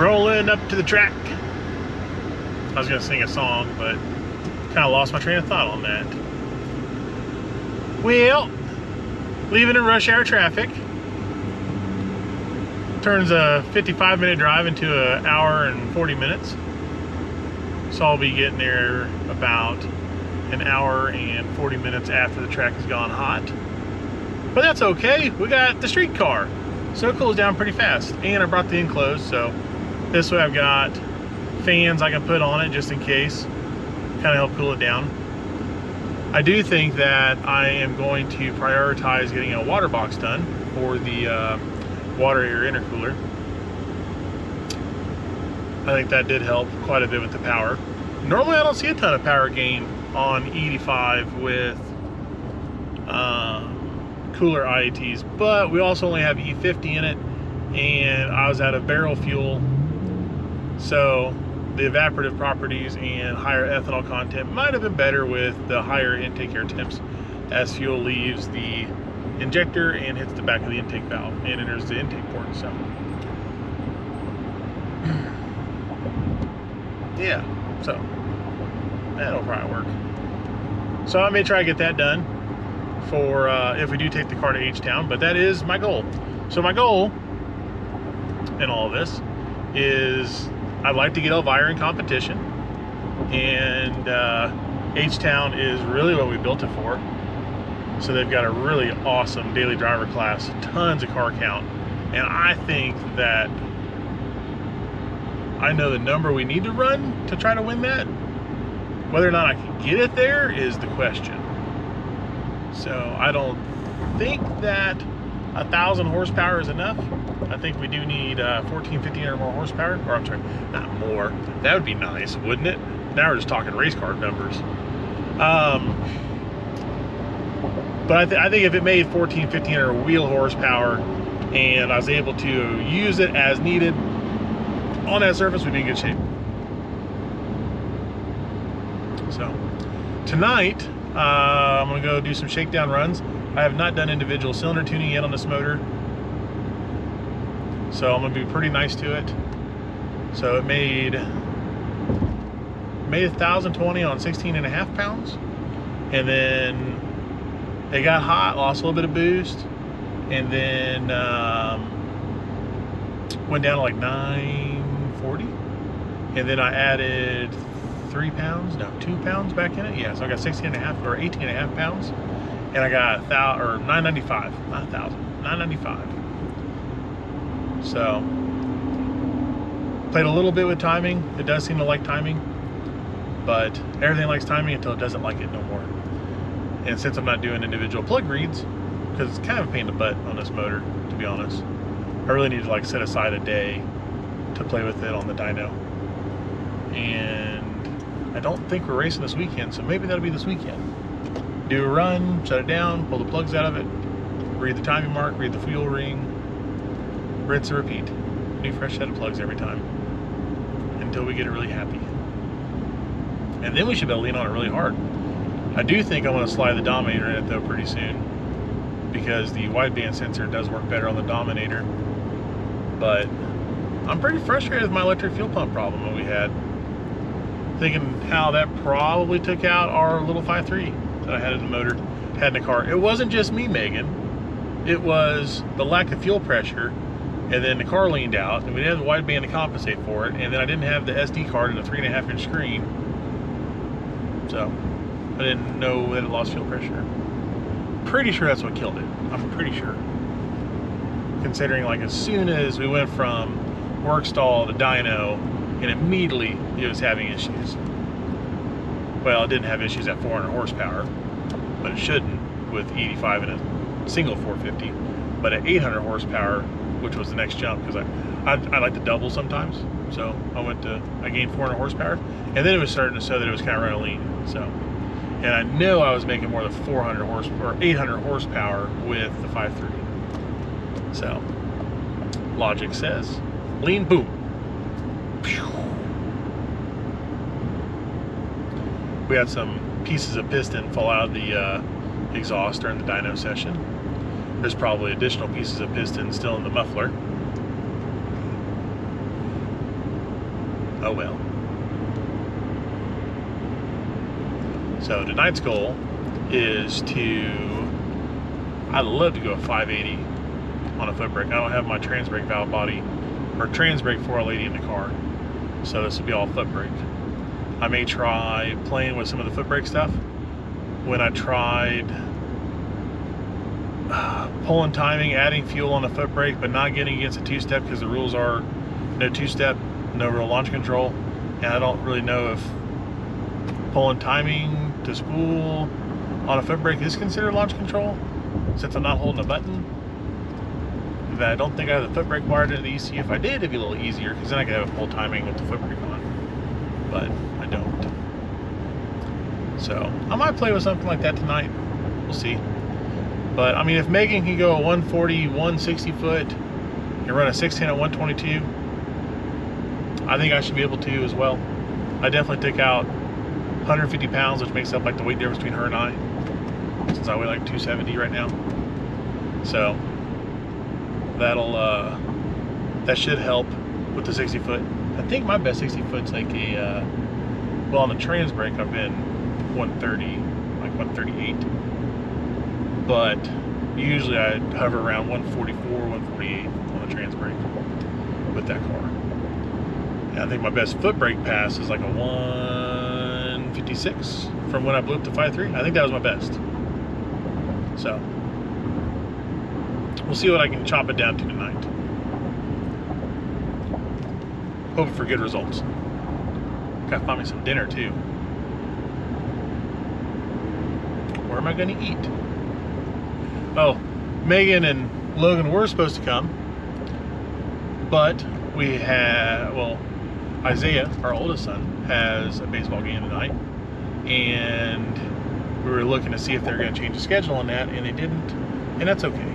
Rolling up to the track. I was gonna sing a song, but kind of lost my train of thought on that. Well, leaving in rush hour traffic. Turns a 55-minute drive into an hour and 40 minutes. So I'll be getting there about an hour and 40 minutes after the track has gone hot. But that's okay, we got the streetcar. So it cools down pretty fast. And I brought the enclosed, so this way I've got fans I can put on it just in case. Kind of help cool it down. I do think that I am going to prioritize getting a water box done for the water air intercooler. I think that did help quite a bit with the power. Normally I don't see a ton of power gain on E85 with cooler IATs, but we also only have E50 in it, and I was out of barrel fuel, so the evaporative properties and higher ethanol content might have been better with the higher intake air temps as fuel leaves the injector and hits the back of the intake valve and enters the intake port. So yeah, so that'll probably work. So I may try to get that done for if we do take the car to H-Town, but that is my goal. So my goal in all of this is I'd like to get Elvira in competition, and H-Town is really what we built it for. So they've got a really awesome daily driver class, tons of car count, and I think that I know the number we need to run to try to win that. Whether or not I can get it there is the question. So I don't think that 1,000 horsepower is enough. I think we do need 1,400 more horsepower, or I'm sorry, not more. That would be nice, wouldn't it? Now we're just talking race car numbers. But I think if it made 1,400 wheel horsepower and I was able to use it as needed on that surface, we'd be in good shape. So tonight, I'm gonna go do some shakedown runs. I have not done individual cylinder tuning yet on this motor, so I'm gonna be pretty nice to it. So it made 1,020 on 16.5 pounds, and then it got hot, lost a little bit of boost, and then went down to like 940, and then I added 2 pounds back in it. Yeah, so I got 16.5 or 18.5 pounds, and I got 995, not 1,000, 995. So played a little bit with timing. It does seem to like timing, but everything likes timing until it doesn't like it no more. And since I'm not doing individual plug reads, because it's kind of a pain in the butt on this motor, to be honest, I really need to like set aside a day to play with it on the dyno. And I don't think we're racing this weekend, so maybe that'll be this weekend. Do a run, shut it down, pull the plugs out of it, read the timing mark, read the fuel ring, rinse and repeat. New fresh set of plugs every time until we get it really happy. And then we should be able to lean on it really hard. I do think I'm going to slide the Dominator in it though pretty soon, because the wideband sensor does work better on the Dominator. But I'm pretty frustrated with my electric fuel pump problem that we had. Thinking how that probably took out our little 5.3 that I had in the motor, had in the car. It wasn't just me, Megan. It was the lack of fuel pressure, and then the car leaned out, and we didn't have the wideband to compensate for it, and then I didn't have the SD card and a 3.5-inch screen, so I didn't know that it lost fuel pressure. Pretty sure that's what killed it. I'm pretty sure. Considering like as soon as we went from work stall to dyno, and immediately it was having issues. Well, it didn't have issues at 400 horsepower, but it shouldn't with 85 and a single 450. But at 800 horsepower, which was the next jump, because I like to double sometimes, so I gained 400 horsepower, and then it was starting to show that it was kind of running lean. So, and I know I was making more than 400 horsepower, or 800 horsepower with the 5.3. So, logic says, lean, boom. We had some pieces of piston fall out of the exhaust during the dyno session. There's probably additional pieces of piston still in the muffler. Oh well. So tonight's goal is I'd love to go 580 on a foot brake. I don't have my trans brake valve body or trans brake 4L80 in the car, so this will be all foot brake. I may try playing with some of the foot brake stuff. When I tried pulling timing, adding fuel on a foot brake, but not getting against a two-step, because the rules are no two-step, no real launch control, and I don't really know if pulling timing to spool on a foot brake is considered launch control, since I'm not holding a button. That I don't think I have the foot brake wired into the ECU. If I did, it'd be a little easier, because then I could have a pull timing with the foot brake on, but I don't. So I might play with something like that tonight. We'll see. But I mean, if Megan can go a 140, 160 foot and run a 610 at 122, I think I should be able to as well. I definitely took out 150 pounds, which makes up like the weight difference between her and I, since I weigh like 270 right now. So that should help with the 60 foot. I think my best 60 foot's like a well, on the trans brake I've been 130, like 138, but usually I hover around 144, 148 on the trans brake with that car. And I think my best foot brake pass is like a 156 from when I blew up to 5.3. I think that was my best. So we'll see what I can chop it down to tonight. Hoping for good results. Gotta find me some dinner too. Where am I gonna eat? Oh, Megan and Logan were supposed to come, but we had, well, Isaiah, our oldest son, has a baseball game tonight, and we were looking to see if they're going to change the schedule on that, and they didn't, and that's okay.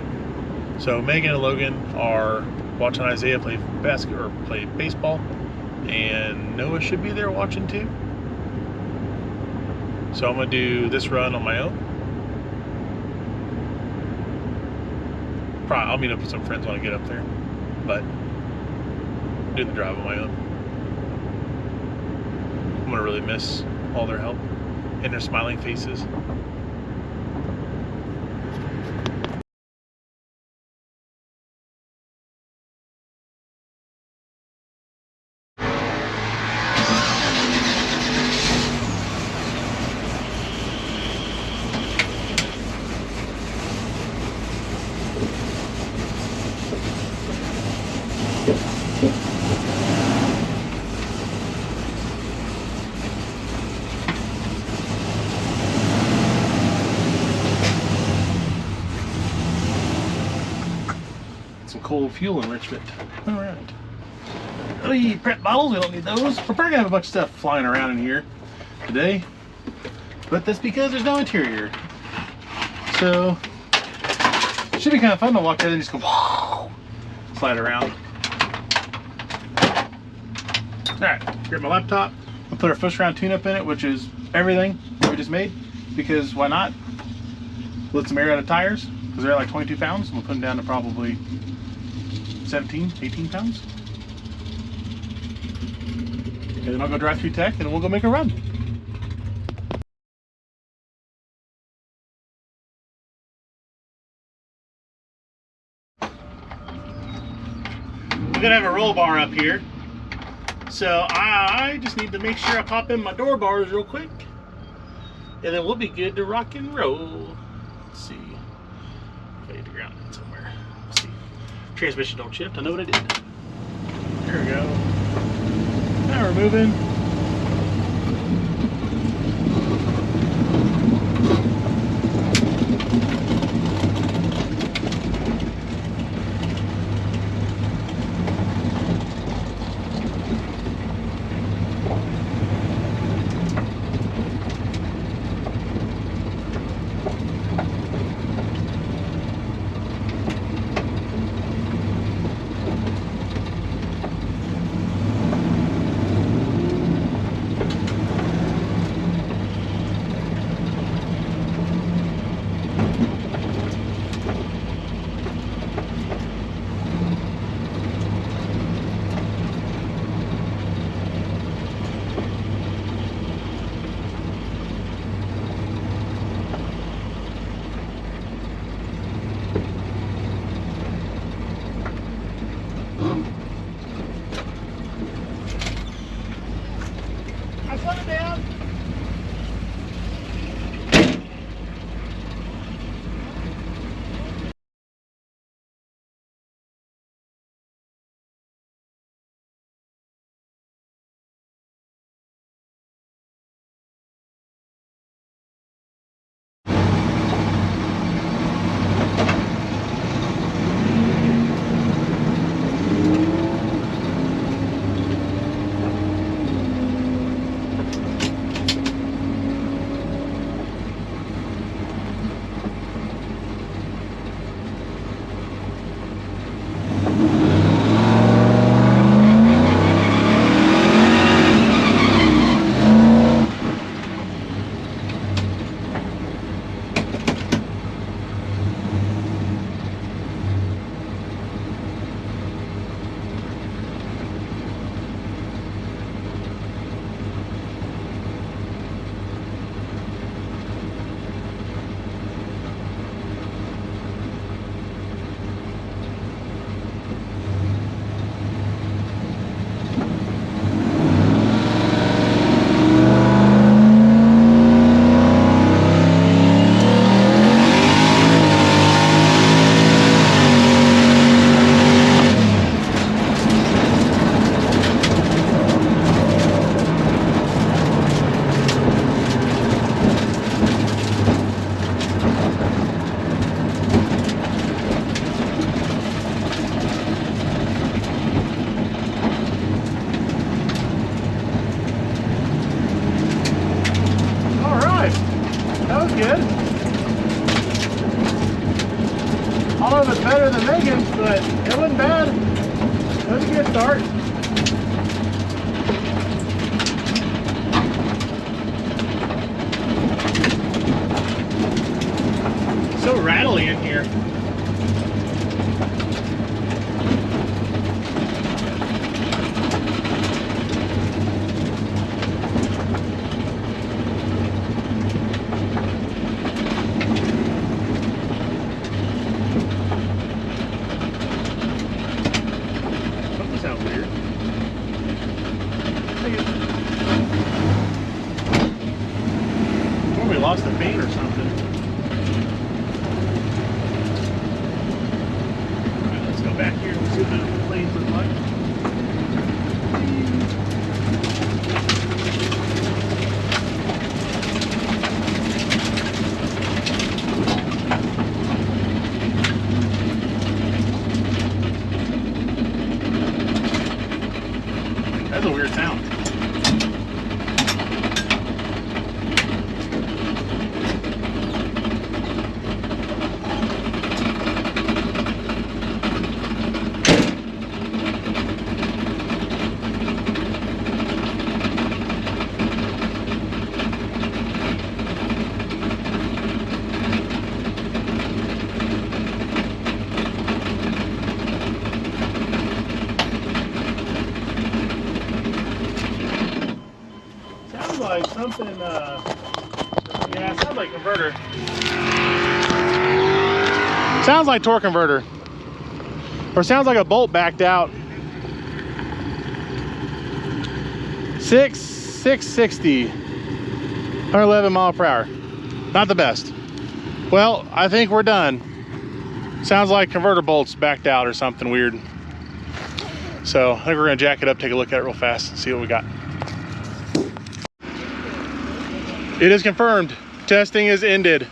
So Megan and Logan are watching Isaiah play play baseball, and Noah should be there watching too. So I'm going to do this run on my own. Probably I'll meet up with some friends when I get up there, but do the drive on my own. I'm gonna really miss all their help and their smiling faces. Some cold fuel enrichment. All right. Oh, prep bottles, we don't need those. We're probably gonna have a bunch of stuff flying around in here today, but that's because there's no interior. So it should be kind of fun to walk in and just go whoa, slide around. All right, grab my laptop. I'll put our first round tune-up in it, which is everything that we just made, because why not? Let some air out of tires, because they're at like 22 pounds. We'll put them down to probably 17, 18 pounds. And then I'll go drive through tech and we'll go make a run. We're gonna have a roll bar up here. So I just need to make sure I pop in my door bars real quick. And then we'll be good to rock and roll. Let's see. I need to ground it somewhere. Let's see. Transmission don't shift. I know what I did. There we go. Now we're moving. don't know if it's better than Megan's, but it wasn't bad. It was a good start. So rattly in here. Something sounds weird. Or we lost the paint or something. Back here and see what the planes look like. That's a weird sound. Like something, yeah, it sounds like converter. Sounds like torque converter. Or sounds like a bolt backed out. 660, 111 mile per hour. Not the best. Well, I think we're done. Sounds like converter bolts backed out or something weird. So I think we're gonna jack it up, take a look at it real fast, see what we got. It is confirmed. Testing is ended.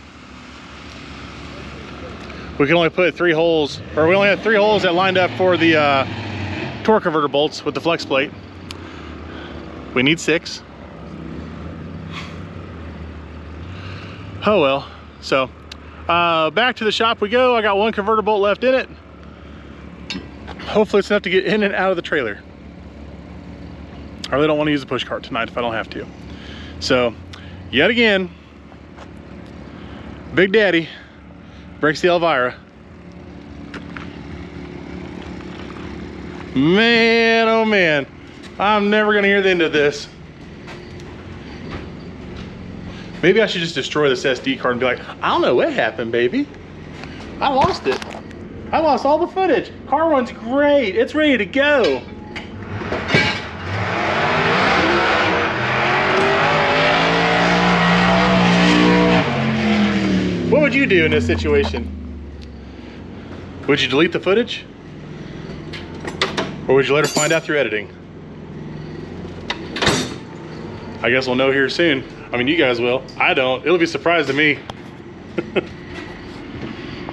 We can only put 3 holes, or we only had 3 holes that lined up for the torque converter bolts with the flex plate. We need 6. Oh well. So back to the shop we go. I got 1 converter bolt left in it. Hopefully it's enough to get in and out of the trailer. I really don't want to use the push cart tonight if I don't have to. So yet again, Big Daddy breaks the Elvira. Man, oh man, I'm never gonna hear the end of this. Maybe I should just destroy this SD card and be like, I don't know what happened, baby. I lost it. I lost all the footage. Car runs great. It's ready to go. What would you do in this situation? Would you delete the footage? Or would you let her find out through editing? I guess we'll know here soon. I mean, you guys will. I don't. It'll be a surprise to me.